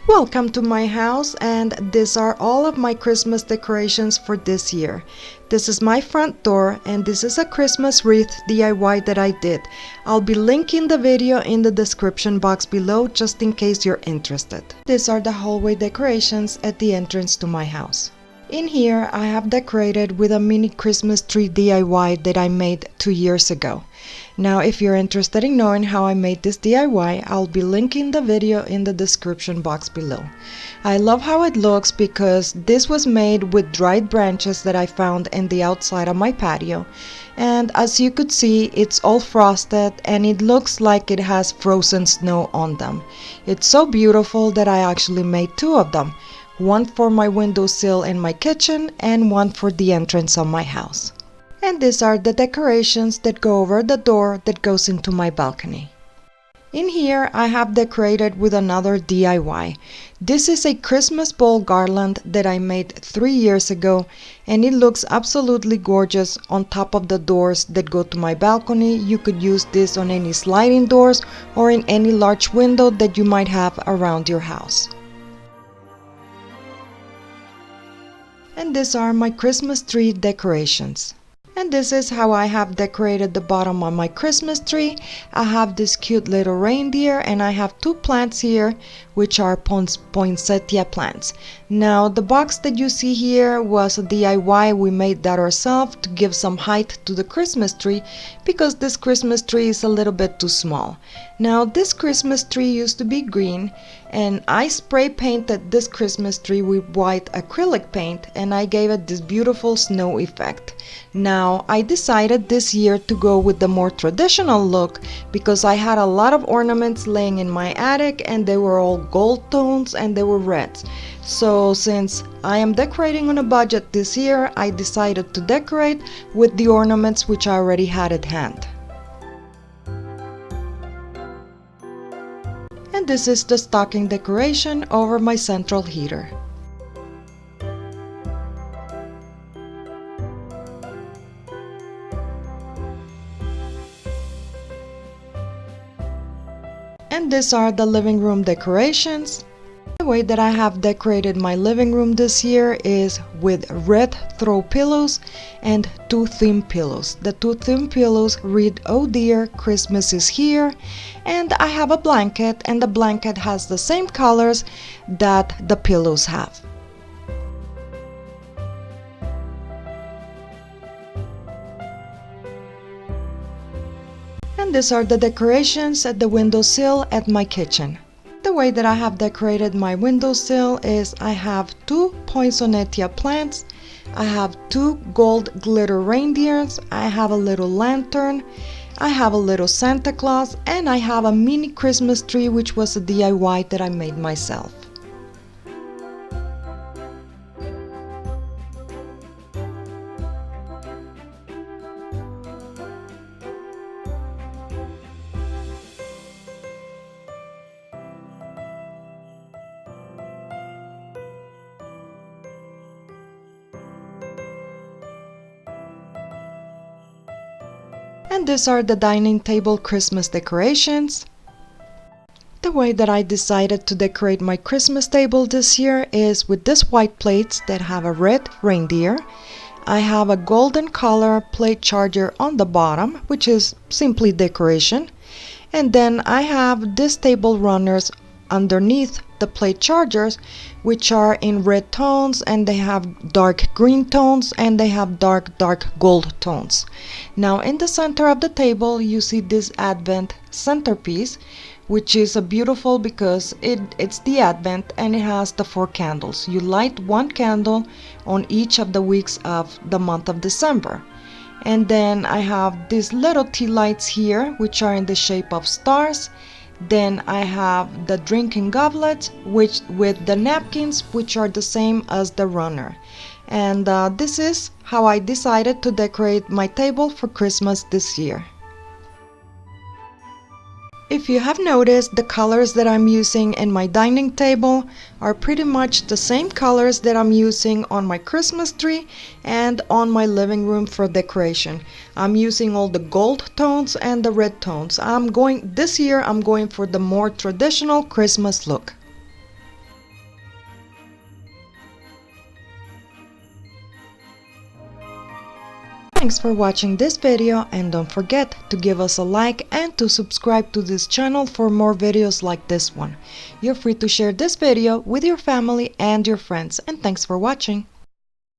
Welcome to my house, and these are all of my Christmas decorations for this year. This is my front door, and this is a Christmas wreath DIY that I did. I'll be linking the video in the description box below just in case you're interested. These are the hallway decorations at the entrance to my house. In here I have decorated with a mini Christmas tree DIY that I made 2 years ago. Now if you're interested in knowing how I made this DIY, I'll be linking the video in the description box below. I love how it looks because this was made with dried branches that I found in the outside of my patio, and as you could see, it's all frosted and it looks like it has frozen snow on them. It's so beautiful that I actually made 2 of them. One for my windowsill in my kitchen and one for the entrance of my house. And these are the decorations that go over the door that goes into my balcony. In here I have decorated with another DIY. This is a Christmas ball garland that I made 3 years ago, and it looks absolutely gorgeous on top of the doors that go to my balcony. You could use this on any sliding doors or in any large window that you might have around your house. And these are my Christmas tree decorations. And this is how I have decorated the bottom of my Christmas tree. I have this cute little reindeer, and I have 2 plants here which are poinsettia plants. Now the box that you see here was a DIY. We made that ourselves to give some height to the Christmas tree because this Christmas tree is a little bit too small. Now this Christmas tree used to be green, and I spray painted this Christmas tree with white acrylic paint, and I gave it this beautiful snow effect. Now I decided this year to go with the more traditional look because I had a lot of ornaments laying in my attic, and they were all gold tones and they were reds. So since I am decorating on a budget this year, I decided to decorate with the ornaments which I already had at hand. And this is the stocking decoration over my central heater. And these are the living room decorations. The way that I have decorated my living room this year is with red throw pillows and 2 theme pillows. The 2 theme pillows read "Oh dear, Christmas is here," and I have a blanket, and the blanket has the same colors that the pillows have. And these are the decorations at the windowsill at my kitchen. The way that I have decorated my windowsill is I have 2 poinsettia plants, I have 2 gold glitter reindeers, I have a little lantern, I have a little Santa Claus, and I have a mini Christmas tree which was a DIY that I made myself. And these are the dining table Christmas decorations. The way that I decided to decorate my Christmas table this year is with these white plates that have a red reindeer. I have a golden color plate charger on the bottom, which is simply decoration. And then I have these table runners underneath the plate chargers, which are in red tones, and they have dark green tones, and they have dark gold tones. Now in the center of the table you see this Advent centerpiece, which is a beautiful because it's the Advent, and it has the 4 candles. You light 1 candle on each of the weeks of the month of December. And then I have these little tea lights here which are in the shape of stars. Then I have the drinking goblets with the napkins, which are the same as the runner. And this is how I decided to decorate my table for Christmas this year. If you have noticed, the colors that I'm using in my dining table are pretty much the same colors that I'm using on my Christmas tree and on my living room for decoration. I'm using all the gold tones and the red tones. This year I'm going for the more traditional Christmas look. Thanks for watching this video, and don't forget to give us a like and to subscribe to this channel for more videos like this one. You're free to share this video with your family and your friends, and thanks for watching.